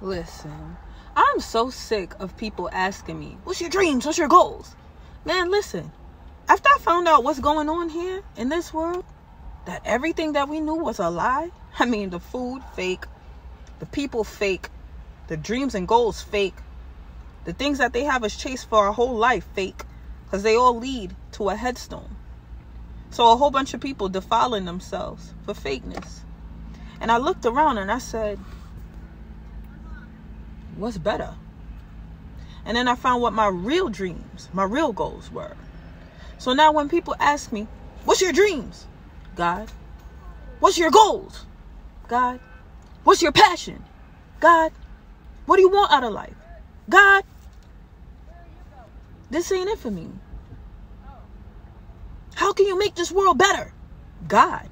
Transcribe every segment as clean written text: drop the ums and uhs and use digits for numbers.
Listen, I'm so sick of people asking me, what's your dreams? What's your goals? Man, listen, after I found out what's going on here in this world, that everything that we knew was a lie. I mean, the food, fake. The people, fake. The dreams and goals, fake. The things that they have us chase for our whole life, fake. Because they all lead to a headstone. So a whole bunch of people defiling themselves for fakeness. And I looked around and I said, what's better? And then I found what my real dreams, my real goals were. So now when people ask me, what's your dreams? God. What's your goals? God. What's your passion? God. What do you want out of life? God. This ain't it for me. How can you make this world better? God.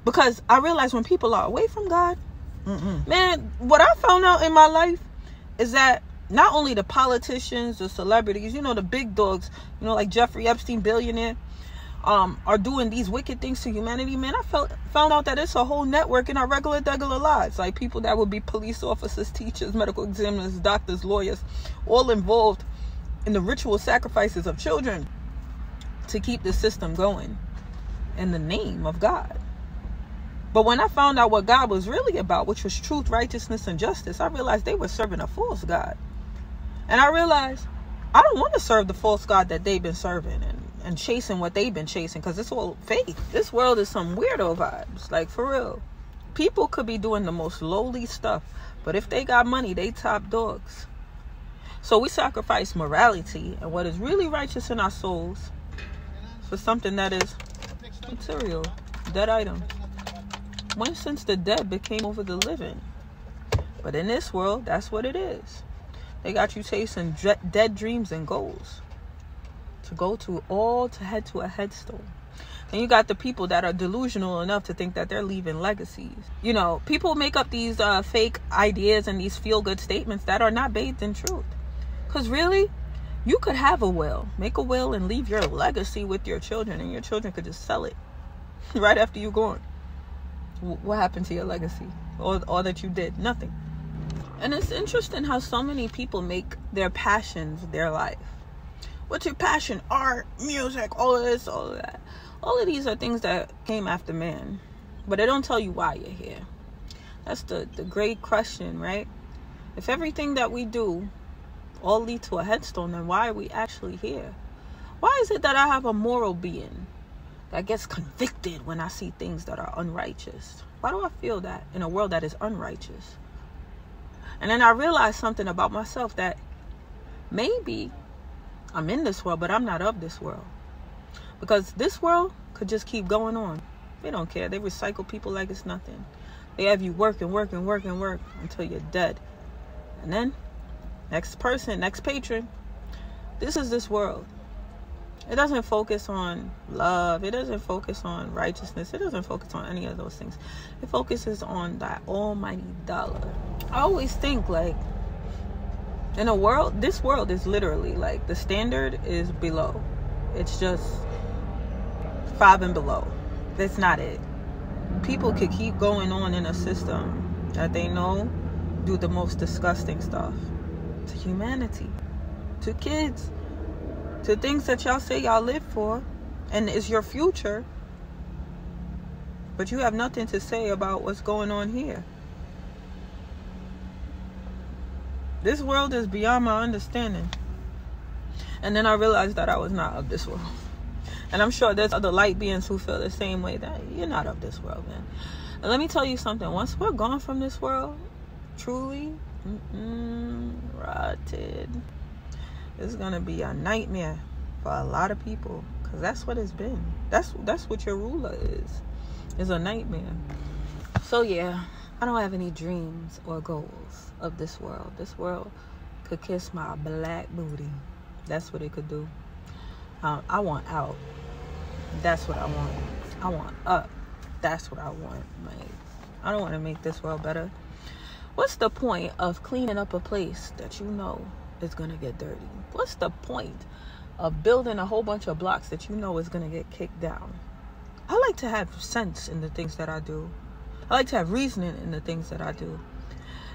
Because I realize when people are away from God, man, what I found out in my life is that not only the politicians, the celebrities, the big dogs, like Jeffrey Epstein, billionaire, are doing these wicked things to humanity. Man, I found out that it's a whole network in our regular lives. Like people that would be police officers, teachers, medical examiners, doctors, lawyers, all involved in the ritual sacrifices of children to keep the system going in the name of God. But when I found out what God was really about, which was truth, righteousness, and justice, I realized they were serving a false God. And I realized I don't want to serve the false God that they've been serving and chasing what they've been chasing, because it's all fake. This world is some weirdo vibes, like for real. People could be doing the most lowly stuff, but if they got money, they top dogs. So we sacrifice morality and what is really righteous in our souls for something that is material, dead items. When since the dead became over the living. But in this world, that's what it is. They got you chasing dead dreams and goals to head to a headstone. Then you got the people that are delusional enough to think that they're leaving legacies. People make up these fake ideas and these feel-good statements that are not bathed in truth. Because really, you could have a will, make a will and leave your legacy with your children, and your children could just sell it right after you're gone. What happened to your legacy? All that you did? Nothing. And it's interesting how so many people make their passions their life. What's your passion? Art, music, all of this, all of that. All of these are things that came after man. But they don't tell you why you're here. That's the great question, right? If everything that we do all lead to a headstone, then why are we actually here? Why is it that I have a moral being that gets convicted when I see things that are unrighteous? Why do I feel that in a world that is unrighteous? And then I realized something about myself, that maybe I'm in this world, but I'm not of this world. Because this world could just keep going on. They don't care. They recycle people like it's nothing. They have you work until you're dead. And then, next person, next patron. This is this world. It doesn't focus on love. It doesn't focus on righteousness. It doesn't focus on any of those things. It focuses on that almighty dollar. I always think, like, in a world, this world is literally like the standard is below. It's just 5 and below. That's not it. People could keep going on in a system that they know do the most disgusting stuff to humanity, to kids, to things that y'all say y'all live for and is your future, but you have nothing to say about what's going on here. This world is beyond my understanding. And then I realized that I was not of this world. And I'm sure there's other light beings who feel the same way, that you're not of this world, man. And let me tell you something. Once we're gone from this world, truly, rotted, it's gonna be a nightmare for a lot of people, because that's what it's been. That's what your ruler is a nightmare. So yeah, I don't have any dreams or goals of this world. This world could kiss my black booty. That's what it could do. I want out. That's what I want. I want up. That's what I want. Like, I don't want to make this world better. What's the point of cleaning up a place that you know is going to get dirty? What's the point of building a whole bunch of blocks that you know is going to get kicked down? I like to have sense in the things that I do. I like to have reasoning in the things that I do.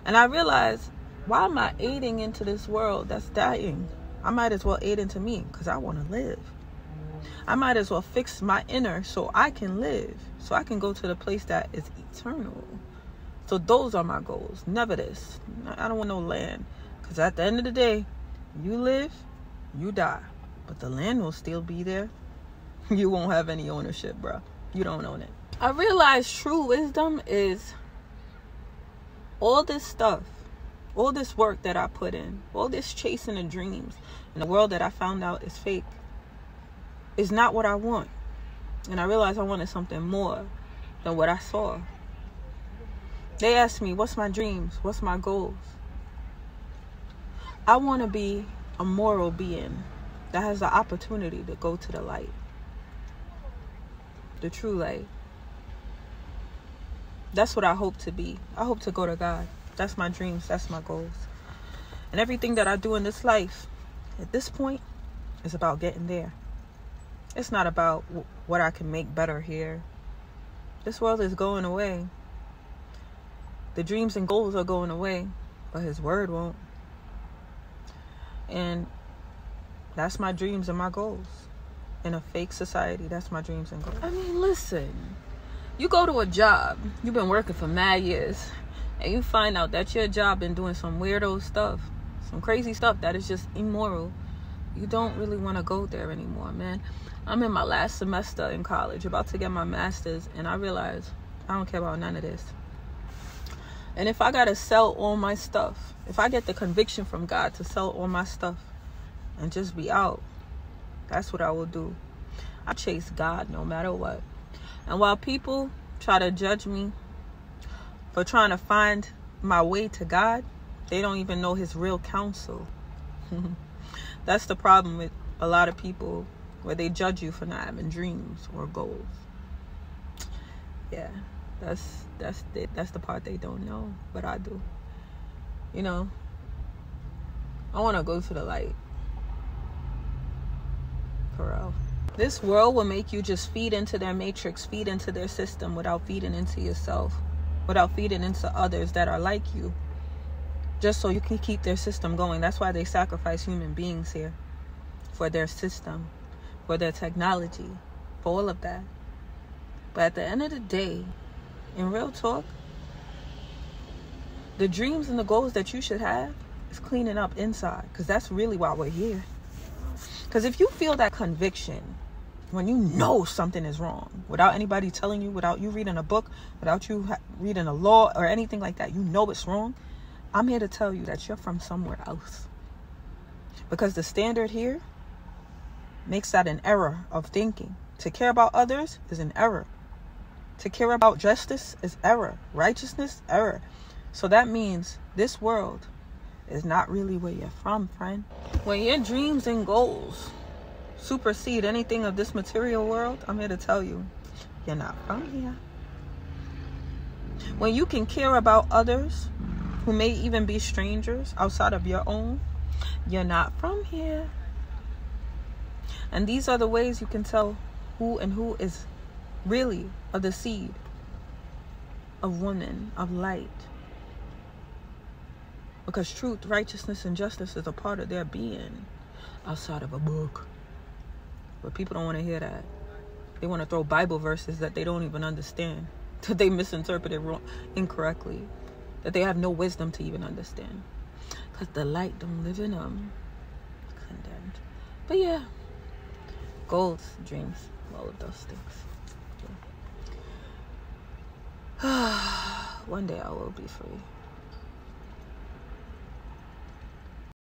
And I realized, why am I aiding into this world that's dying? I might as well aid into me, because I want to live. I might as well fix my inner so I can live, so I can go to the place that is eternal. So those are my goals. Never this. I don't want no land, because at the end of the day, you live, you die, but the land will still be there. You won't have any ownership, bro. You don't own it. I realized true wisdom is all this stuff, all this work that I put in, all this chasing of dreams in the world that I found out is fake, is not what I want. And I realized I wanted something more than what I saw. They asked me, what's my dreams? What's my goals? I want to be a moral being that has the opportunity to go to the light. The true light. That's what I hope to be. I hope to go to God. That's my dreams. That's my goals. And everything that I do in this life, at this point, is about getting there. It's not about what I can make better here. This world is going away. The dreams and goals are going away, but His word won't. And that's my dreams and my goals. In a fake society, that's my dreams and goals. I mean, listen. You go to a job, you've been working for mad years, and you find out that your job been doing some weirdo stuff, some crazy stuff that is just immoral. You don't really want to go there anymore, man. I'm in my last semester in college, about to get my master's, and I realize I don't care about none of this. And if I gotta sell all my stuff, if I get the conviction from God to sell all my stuff and just be out, that's what I will do. I chase God no matter what. And while people try to judge me for trying to find my way to God, they don't even know His real counsel. That's the problem with a lot of people, where they judge you for not having dreams or goals. Yeah, that's the part they don't know, but I do. You know, I want to go to the light. For real. This world will make you just feed into their matrix, feed into their system without feeding into yourself, without feeding into others that are like you, just so you can keep their system going. That's why they sacrifice human beings here, for their system, for their technology, for all of that. But at the end of the day, in real talk, the dreams and the goals that you should have is cleaning up inside, because that's really why we're here. Because if you feel that conviction when you know something is wrong, without anybody telling you, without you reading a book, without you reading a law or anything like that, you know it's wrong, I'm here to tell you that you're from somewhere else. Because the standard here makes that an error of thinking. To care about others is an error. To care about justice is error. Righteousness, error. So that means this world is not really where you're from, friend. When your dreams and goals supersede anything of this material world, I'm here to tell you, you're not from here. When you can care about others who may even be strangers outside of your own, you're not from here. And these are the ways you can tell who is really of the seed of woman, of light. Because truth, righteousness, and justice is a part of their being outside of a book. But people don't want to hear that. They want to throw Bible verses that they don't even understand, that they misinterpreted wrong, incorrectly, that they have no wisdom to even understand. Because the light don't live in them. Condemned. But yeah, goals, dreams, all of those things. Yeah. One day I will be free.